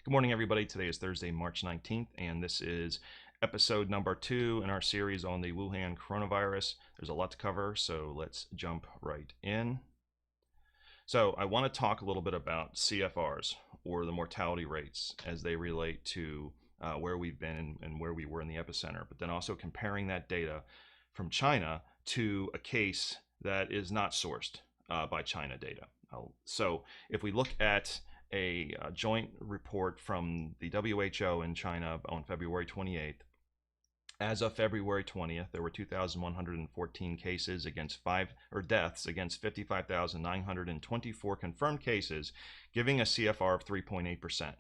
Good morning, everybody. Today is Thursday, March 19th, and this is episode number 2 in our series on the Wuhan coronavirus. There's a lot to cover, so let's jump right in. So I want to talk a little bit about CFRs, or the mortality rates, as they relate to where we've been and where we were in the epicenter, but then also comparing that data from China to a case that is not sourced by China data. So if we look at a joint report from the WHO in China on February 28th. As of February 20th, there were 2,114 cases against deaths against 55,924 confirmed cases, giving a CFR of 3.8%.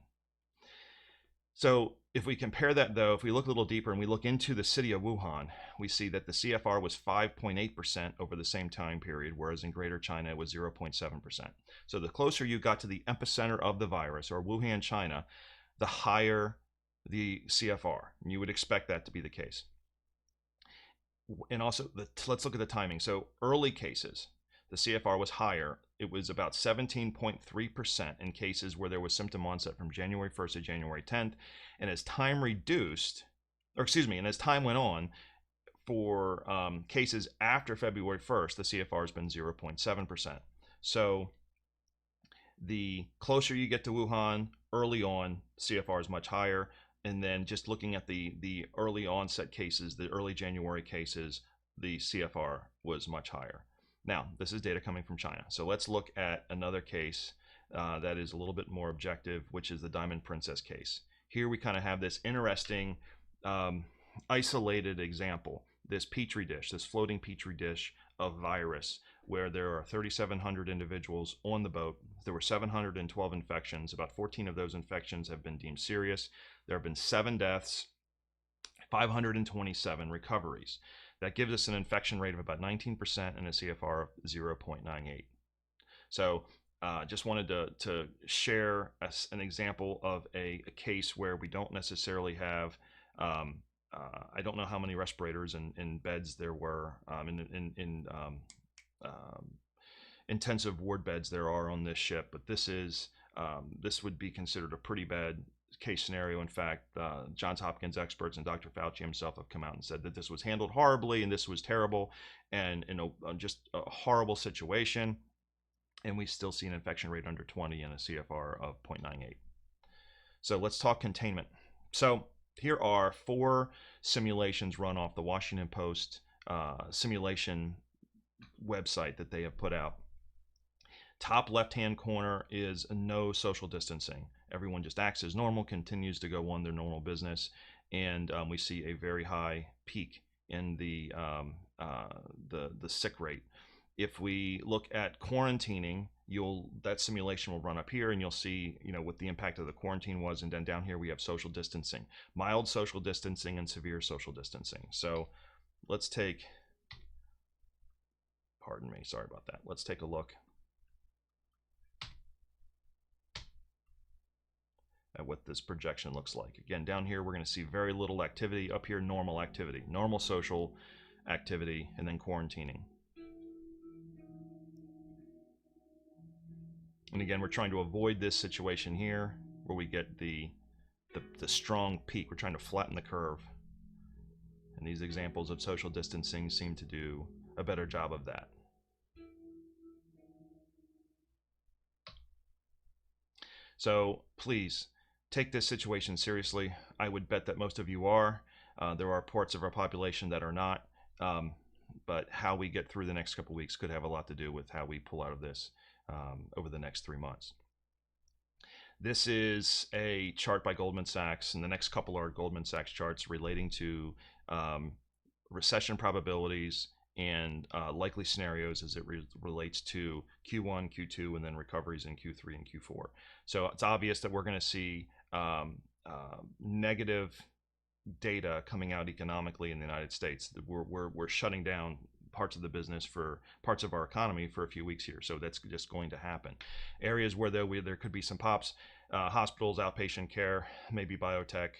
So if we compare that, though, if we look a little deeper and we look into the city of Wuhan, we see that the CFR was 5.8% over the same time period, whereas in Greater China it was 0.7%. So the closer you got to the epicenter of the virus, or Wuhan, China, the higher the CFR. And you would expect that to be the case. And also, let's look at the timing. So early cases, the CFR was higher. It was about 17.3% in cases where there was symptom onset from January 1st to January 10th. And as time went on, for cases after February 1st, the CFR has been 0.7%. So the closer you get to Wuhan, early on, CFR is much higher. And then just looking at the early onset cases, the early January cases, the CFR was much higher. Now, this is data coming from China. So let's look at another case that is a little bit more objective, which is the Diamond Princess case. Here we kind of have this interesting isolated example, this petri dish, this floating petri dish of virus, where there are 3,700 individuals on the boat. There were 712 infections. About 14 of those infections have been deemed serious. There have been 7 deaths, 527 recoveries. That gives us an infection rate of about 19% and a CFR of 0.98. So just wanted to share an example of a case where we don't necessarily have, I don't know how many respirators and beds there were in intensive ward beds there are on this ship, but this would be considered a pretty bad case scenario. In fact, Johns Hopkins experts and Dr. Fauci himself have come out and said that this was handled horribly and this was terrible and just a horrible situation. And we still see an infection rate under 20 and a CFR of 0.98. So let's talk containment. So here are 4 simulations run off the Washington Post simulation website that they have put out. Top left-hand corner is no social distancing. Everyone just acts as normal, continues to go on their normal business, and we see a very high peak in the sick rate. If we look at quarantining, that simulation will run up here, and you'll see what the impact of the quarantine was, and then down here we have social distancing, mild social distancing, and severe social distancing. So let's take, pardon me, sorry about that. Let's take a look at what this projection looks like. Again, down here we're going to see very little activity. Up here, normal activity, normal social activity, and then quarantining. And again, we're trying to avoid this situation here where we get the strong peak. We're trying to flatten the curve. And these examples of social distancing seem to do a better job of that. So please take this situation seriously. I would bet that most of you are. There are parts of our population that are not. But how we get through the next couple of weeks could have a lot to do with how we pull out of this over the next 3 months. This is a chart by Goldman Sachs, and the next couple are Goldman Sachs charts relating to recession probabilities and likely scenarios as it relates to Q1, Q2, and then recoveries in Q3 and Q4. So it's obvious that we're going to see negative data coming out economically in the United States. We're shutting down parts of the business for parts of our economy for a few weeks here, so that's just going to happen. Areas where there could be some pops, hospitals, outpatient care, maybe biotech,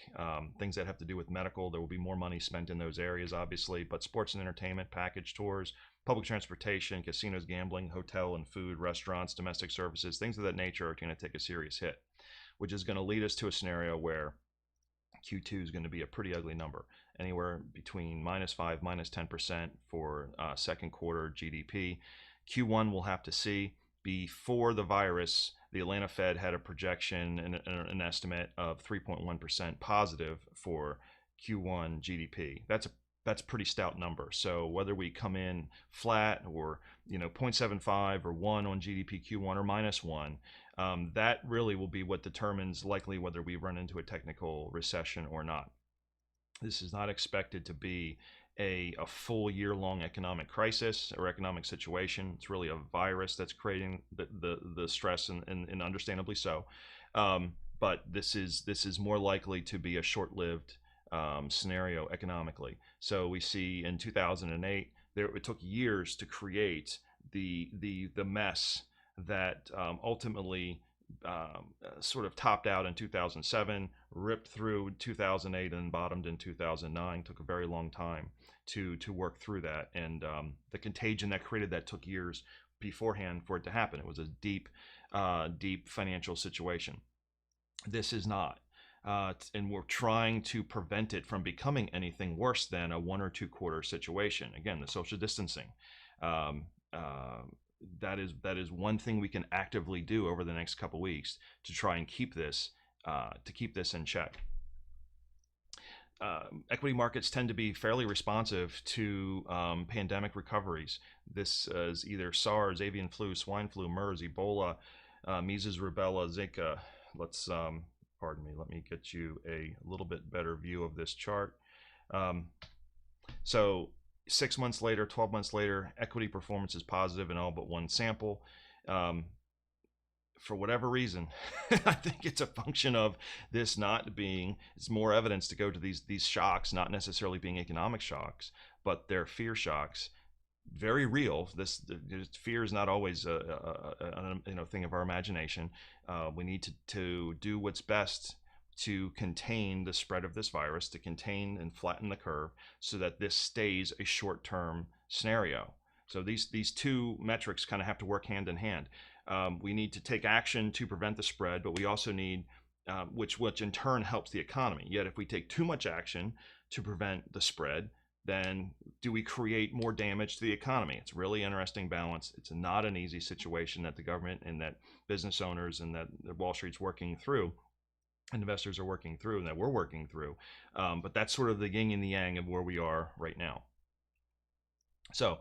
things that have to do with medical. There will be more money spent in those areas, obviously, but sports and entertainment, package tours, public transportation, casinos, gambling, hotel and food, restaurants, domestic services, things of that nature are going to take a serious hit. which is going to lead us to a scenario where Q2 is going to be a pretty ugly number, anywhere between -5, -10% for second quarter GDP. Q1 we'll have to see. Before the virus, the Atlanta Fed had a projection and an estimate of 3.1% positive for Q1 GDP. That's a pretty stout number. So whether we come in flat or 0.75 or 1 on GDP Q1 or -1, that really will be what determines likely whether we run into a technical recession or not. This is not expected to be a full year-long economic crisis or economic situation. It's really a virus that's creating the stress, and understandably so. But this is more likely to be a short-lived scenario economically. So we see in 2008, it took years to create the mess that ultimately sort of topped out in 2007, ripped through 2008, and bottomed in 2009. Took a very long time to work through that, and the contagion that created that took years beforehand for it to happen. It was a deep financial situation. This is not. And we're trying to prevent it from becoming anything worse than a 1 or 2 quarter situation. Again, the social distancing. That is one thing we can actively do over the next couple weeks to try and keep this in check. Equity markets tend to be fairly responsive to pandemic recoveries. This is either SARS, avian flu, swine flu, MERS, Ebola, measles, rubella, Zika. Pardon me, let me get you a little bit better view of this chart. So 6 months later, 12 months later, equity performance is positive in all but one sample. For whatever reason, I think it's a function of this not being, it's more evidence to go to these shocks, not necessarily being economic shocks, but they're fear shocks. Very real. This fear is not always a thing of our imagination. We need to do what's best to contain the spread of this virus, to contain and flatten the curve, so that this stays a short-term scenario. So these two metrics kind of have to work hand in hand. We need to take action to prevent the spread, but we also need, which in turn helps the economy. Yet if we take too much action to prevent the spread, then do we create more damage to the economy? It's a really interesting balance. It's not an easy situation that the government and that business owners and that Wall Street's working through, and investors are working through, and that we're working through. But that's sort of the yin and the yang of where we are right now. So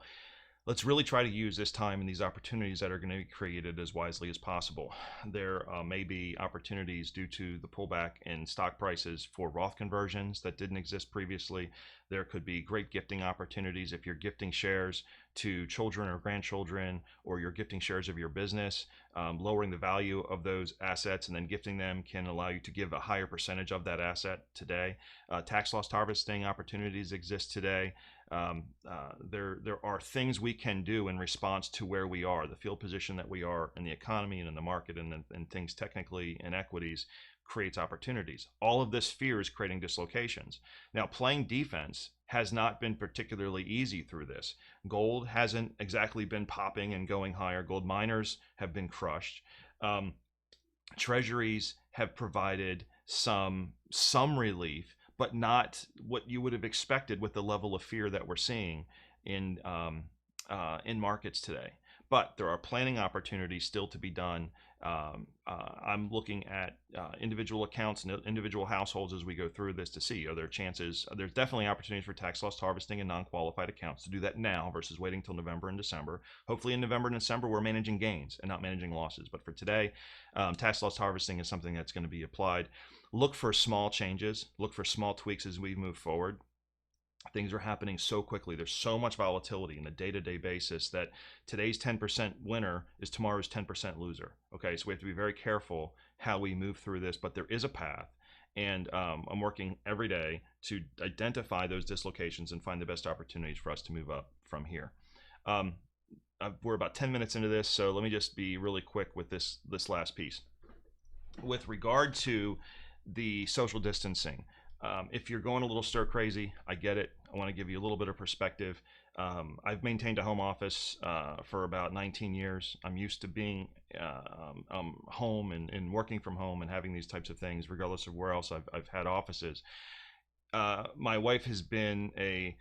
let's really try to use this time and these opportunities that are going to be created as wisely as possible. There may be opportunities due to the pullback in stock prices for Roth conversions that didn't exist previously. There could be great gifting opportunities if you're gifting shares to children or grandchildren, or you're gifting shares of your business. Lowering the value of those assets and then gifting them can allow you to give a higher percentage of that asset today. Tax loss harvesting opportunities exist today. There are things we can do in response to where we are, the field position that we are in the economy and in the market, and things technically in equities creates opportunities. All of this fear is creating dislocations. Now, playing defense has not been particularly easy through this. Gold hasn't exactly been popping and going higher. Gold miners have been crushed. Treasuries have provided some relief, but not what you would have expected with the level of fear that we're seeing in markets today. But there are planning opportunities still to be done. I'm looking at individual accounts and individual households as we go through this to see, are there chances, there's definitely opportunities for tax loss harvesting and non-qualified accounts to do that now versus waiting till November and December. Hopefully in November and December, we're managing gains and not managing losses. But for today, tax loss harvesting is something that's going to be applied. Look for small changes, look for small tweaks as we move forward. Things are happening so quickly. There's so much volatility on a day-to-day basis that today's 10% winner is tomorrow's 10% loser. Okay, so we have to be very careful how we move through this, but there is a path. And I'm working every day to identify those dislocations and find the best opportunities for us to move up from here. We're about 10 minutes into this, so let me just be really quick with this last piece. With regard to the social distancing, if you're going a little stir crazy, I get it. I want to give you a little bit of perspective. I've maintained a home office for about 19 years. I'm used to being home and working from home and having these types of things, regardless of where else I've had offices. My wife has been a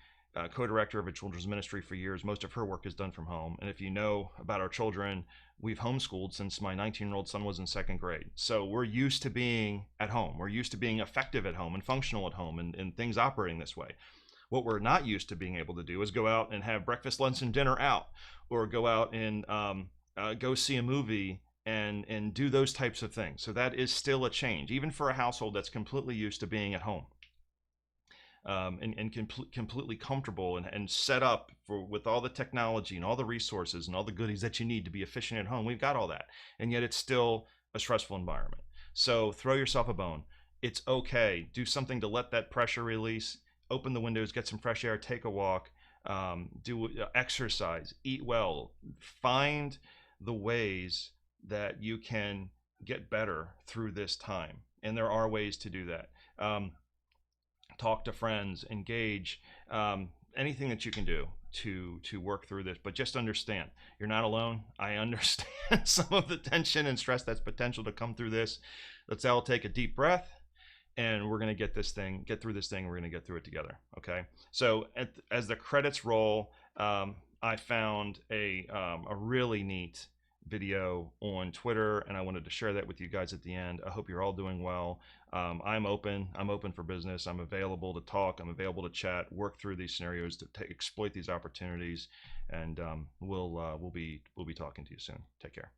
co-director of a children's ministry for years. Most of her work is done from home. And if you know about our children, we've homeschooled since my 19-year-old son was in second grade. So we're used to being at home. We're used to being effective at home and functional at home and things operating this way. What we're not used to being able to do is go out and have breakfast, lunch, and dinner out, or go out and go see a movie and do those types of things. So that is still a change, even for a household that's completely used to being at home. And completely comfortable and set up for with all the technology and all the resources and all the goodies that you need to be efficient at home. We've got all that, and yet it's still a stressful environment. So throw yourself a bone. It's okay. Do something to let that pressure release. Open the windows, get some fresh air, take a walk, do exercise, eat well. Find the ways that you can get better through this time, and there are ways to do that. Talk to friends, engage, anything that you can do to work through this. But just understand, you're not alone. I understand some of the tension and stress that's potential to come through this. Let's all take a deep breath, and we're going to get through this thing. We're going to get through it together. Okay. So as the credits roll, I found a really neat video on Twitter, and I wanted to share that with you guys at the end. I hope you're all doing well. I'm open for business. I'm available to talk. I'm available to chat, work through these scenarios to exploit these opportunities, and we'll be talking to you soon. Take care.